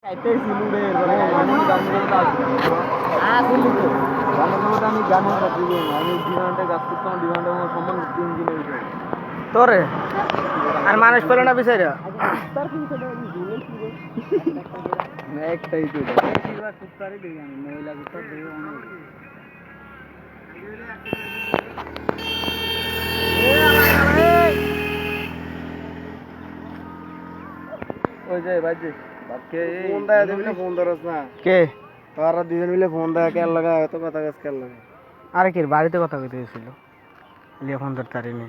আমি গানের আমি 2 ঘন্টা কাজ করতাম, 2 ঘন্টা আমার সম্মান 3 দিনের তোরে আর মানুষ পেল না বিচারে একটাই তো কুত্তারই দেখি আমি মহিলা কুত্তার দেখে অনেক ওই যে বাজে বাপকে ফোন দেয় তুমি না ফোন ধরছ না কে তোরা দুজন মিলে ফোন দেয় কেন লাগা এত কথা কাজ কেন লাগা আরে কি বাড়িতে কথা কইতে হয়েছিল লিয়া ফোন ধরতে পারিনি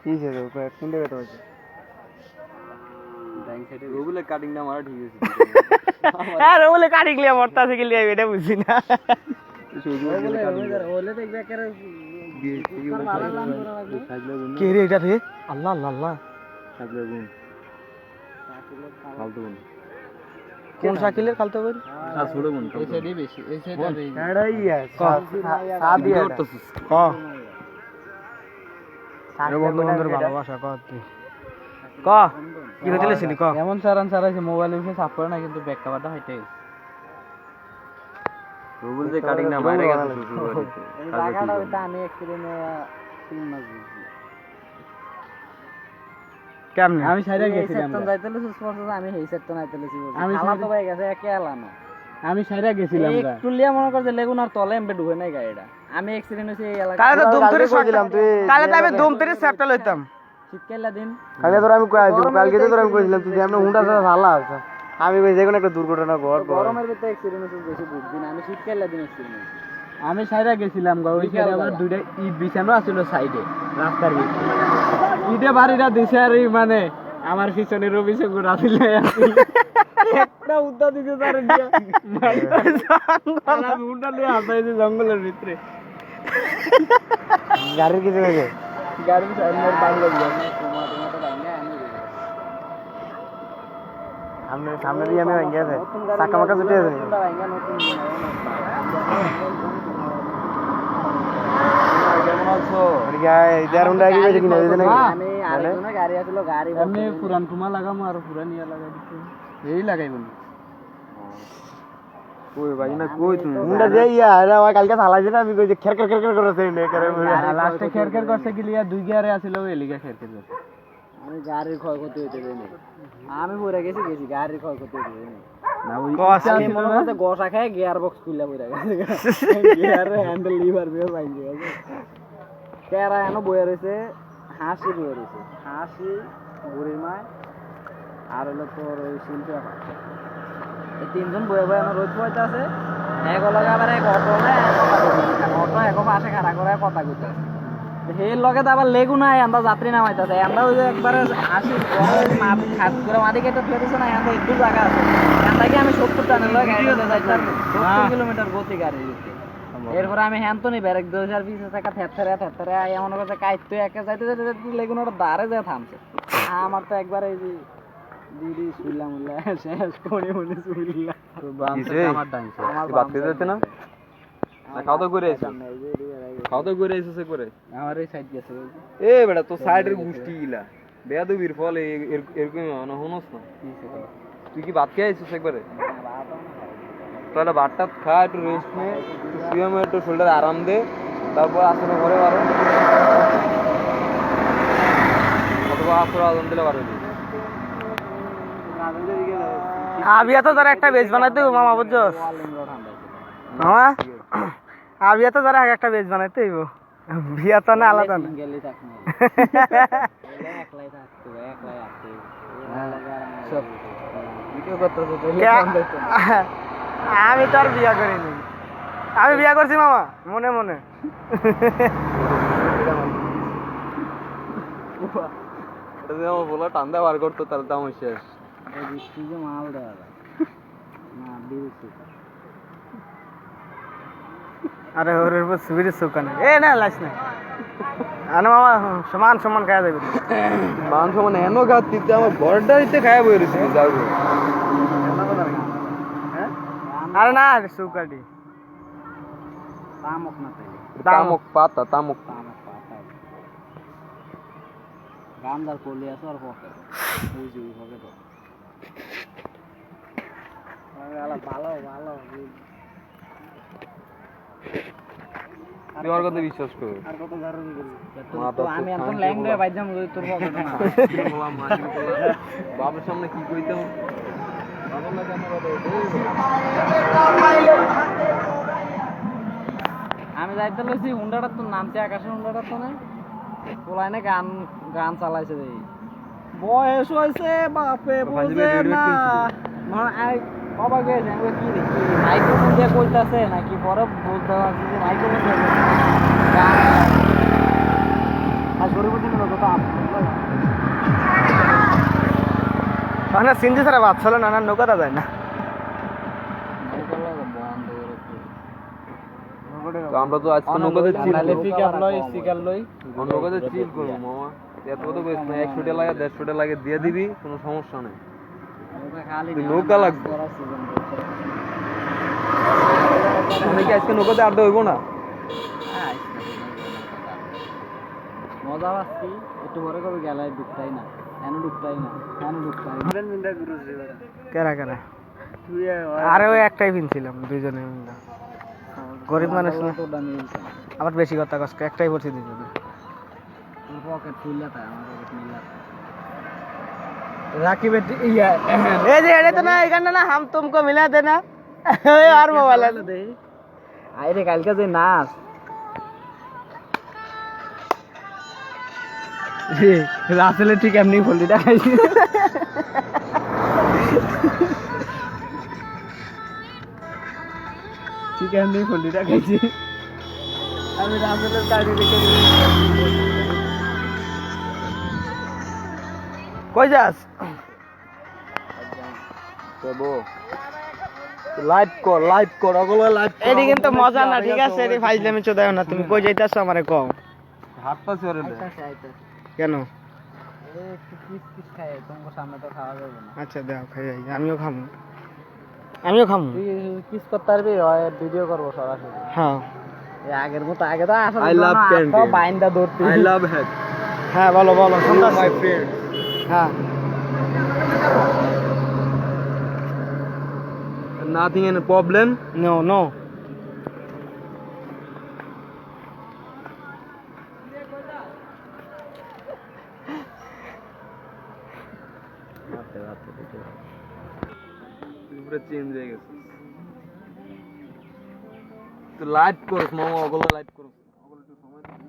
কি সে তো কোন জায়গায় আছে ডাইং সাইডে রুবুলে কাটিংটা মারা ঠিক আছে হ্যাঁ রুবুলে কাটিং লিয়া মরতাছে কি লিয়া এটা বুঝি না ওলে দেখবে একেবারে কে রে এটা রে আল্লাহ আল্লাহ আল্লাহ সাইকেলের গুণ ফালতু গুণ কোন সাইকেলের খালতো বল না ছোট গুণ এই সাইডে বেশি এই সাইডে এটাই সাদি করতেছিস ক আরে বন্ধুদের ভালোবাসা ক তুই ক কি কইতেছিলি ক এমন সারান সারাইছে মোবাইল এসে সাফ করে না কিন্তু ব্যাক কভারটা হইতে গেছে গুগল যে কাটিং না মাইরে গেছে শুরু করে এই জায়গাটা ওটা আমি এক্সপেরিয়েন্স 3 মাস দিছি কেমনে আমি সাইডে গেছিলাম সেকশন যাইতেলে সুস্পষ্ট আমি এই সেকশন আইতেলেছি আমি খালা তো ভাই গেছে একে আলানো আমি সাইডে গেছিলাম গা টুলিয়া মনে করছে লেগুনার তলে এমবে ঢুকে নাই গাড়িটা আমি এক্সিডেন্ট হইছে এই এলাকা কালে তো দুম ধরে কইছিলাম তুই কালে তো আমি দুম ধরে সেফটা লইতাম শীতকালটা দিন কালে তোর আমি কই আইছি কালকে তো তোর আমি কইছিলাম তুই আমরা হুন্ডা সাথে ভালো আছে আমি কই যে কোনো একটা দুর্ঘটনা ঘট গরমের ভিতরে এক্সিডেন্ট হইছে বেশি বুঝদিন আমি শীতকালটা দিন এক্সিডেন্ট আমি সাইডে গেছিলাম গা ওই সাইডে আমার দুইটা ইট বিছানো আছিল সাইডে রাস্তার ভিতরে ইটে বাড়িটা দিছে আর মানে আমার পিছনে রবি শঙ্কর আসিল একটা উদ্দা দিতে তার দিয়া আমি উল্টা নিয়ে আসাইছি জঙ্গলের ভিতরে গাড়ির কিছু হয়েছে গাড়ির সামনের বাংলা সামনে সামনে দিয়ে আমি ভাঙ্গি আছে চাকা মাকা ছুটে আছে কেমন আছো গাড়ি আছিল গাড়ি আমি পুরান কুমা লাগামু আর পুরান ইয়া লাগাই দিছি এই লাগাইব না কই ভাই না কই তুমি মুন্ডা যে ইয়া আরে আমার কালকে চালাইছে না আমি কই যে খের খের খের খের করছে নে করে লাস্টে খের খের করছে কি লিয়া দুই গিয়ারে আছিল ওই লিগা খের খের করছে আমি গাড়ির ক্ষয়ক্ষতি হইতে দেই না আমি পড়ে গেছি গাড়ির ক্ষয়ক্ষতি হইতে দেই না ওই আমি মনে করতে গোসা খায় গিয়ার বক্স খুলে পড়ে গেছে গিয়ার হ্যান্ডেল লিভার বিয়ে ভাঙে গেছে কেরা এনো বইয়া রয়েছে হাসি বইয়া রয়েছে হাসি বুড়ির মায় আর হলো তোর ওই শিল্পী এই তিনজন বইয়া বইয়া এনো রোজ পয়সা আছে এক লগে আবার এক অটো অটো এক পাশে খাড়া করে কথা কইতে সেই লগে তো আবার লেগু নাই আমরা যাত্রী নামাইতেছে আমরা ওই যে একবারে হাসি খাস করে মাটি কেটে ফেলে দিছে না আমরা একটু জায়গা আছে আমরা কি আমি 70 টানের লগে গাড়ি যাইতাম 70 কিলোমিটার গতি গাড়ি দিতে এরপরে আমি হ্যান তো নি ব্যারেক 2020 টাকা থেতরে এমন করতে কাইতে একা যাইতে যাইতে লেগুনার দাঁড়ে যায় থামছে আমার তো একবার এই যে দিদি শুইলাম শেষ করে মনে শুইলাম আমার ডাইছে আমার বাপকে যাচ্ছে না খাওয়া তো করে আইছিস খাওয়া তো করে আইছিস করে আমার এই সাইড গেছে এ বেটা তো সাইডের গুষ্টি গিলা বেয়াদবির ফল এরকম না হনস না তুই কি ভাত খেয়ে আইছিস একবারে তাহলে ভাতটা খা একটু রেস্ট নে শুয়ে একটু শোল্ডার আরাম দে তারপর আসলে ঘরে বারো অথবা আসলে আদম দিলে বারো আবিয়া তো তারা একটা বেজ বানাইতে মামা বুঝছস মামা আবিয়া তো তারা একটা বেজ বানাইতে হইব বিয়া তো না আলাদা না একলাই থাকতে একলাই আসতে সব ভিডিও করতেছ আমি তো আর বিয়া করিনি আমি বিয়া করছি মামা মনে মনে বলা টান্দা বার করতো তার দাম শেষ মাল দেওয়া না দিয়েছি আরে ওর উপর সুবিধে সুকানে এ না লাইস না আরে মামা সমান সমান খাওয়া যাবে মান সমান এনো গাছ দিতে আমার বড়টাইতে খাওয়া বই রয়েছে যাও আরে না সুকাটি তামক না তামক পাতা তামক পাতা গান্দার কলি আছে আর পকে বুঝি হবে তো ভালো ভালো তুই ওর কথা বিশ্বাস কর আর কত গারো তো আমি এখন ল্যাংড়া বাইজাম তোর পকেটে না বাবার সামনে কি কইতাম আমি যাইতে লইছি হুন্ডাটা তো নামছে আকাশের হুন্ডাটা তো না পোলাই না গান গান চালাইছে দেই বয়স হইছে বাপে বুঝে না মানে অবাক হয়ে যায় কি দেখি মাইক্রোফোন দিয়ে কইতাছে নাকি পরে বলতে পারছি যে মাইক্রোফোন দিয়ে গান আর গরিব দিন লোক তো মানে সিনজি ছাড়া ভাত চলে না না নৌকাটা যায় না তো আমরা তো আজকে নৌকাতে চিল পিকআপ লই স্টিকার লই নৌকাতে চিল করবো মামা এত কত কইস না 100 টাকা লাগে 150 টাকা লাগে দিয়ে দিবি কোনো সমস্যা নেই নৌকা লাগবে নাকি আজকে নৌকাতে আড্ডা হইব না মজা পাচ্ছি একটু পরে কবে গেলে ডুবতাই না কেন ডুবতাই না কেন ডুবতাই কেরা কেরা আরে ওই একটাই কিনছিলাম দুইজনে মিলে গরিব মানুষ না আবার বেশি কথা কষ্ট একটাই পড়ছি দুইজনে পকেট ফুললে তাই আমার পকেট মিললে রাকিবের ইয়া এই যে এটা তো না এখানটা না হাম তুমকো মিলা দে না ওই আর মোবাইল আছে দে আইরে কালকে যে নাচ আসলে ঠিক এমনি ফল্লিটা খাইছি ঠিক এমনি ফল্লিটা খাইছি আমি রাসেলের গাড়ি দেখে কই যাস লাইভ কর ওগুলো লাইভ এডি কিন্তু মজা না ঠিক আছে এডি ফাইজলামি চোদাও না তুমি কই যাইতাছ আমারে কও হাতটা চরে কেন একটু কিস কিস খাই তোমার সামনে তো খাওয়া যাবে না আচ্ছা দাও খাই যাই আমিও খামু তুই কিস করতে পারবি হয় ভিডিও করবো সরাসরি হ্যাঁ এই আগের মতো আগে তো আসলে I love candy. বাইন্দা ধরতে আই লাভ হ্যাক হ্যাঁ বলো বলো শুনতাছি মাই ফ্রেন্ড হ্যাঁ nothing any problem no no পুরো চেঞ্জ হয়ে গেছে তো লাইভ করস মামা ওগুলো লাইভ করস ওগুলো একটু সময় দে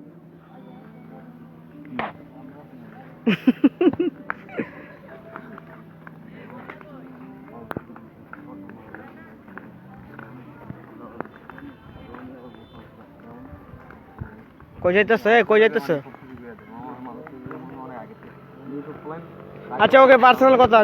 কই যাইতেছে আচ্ছা ওকে পার্সোনাল কথা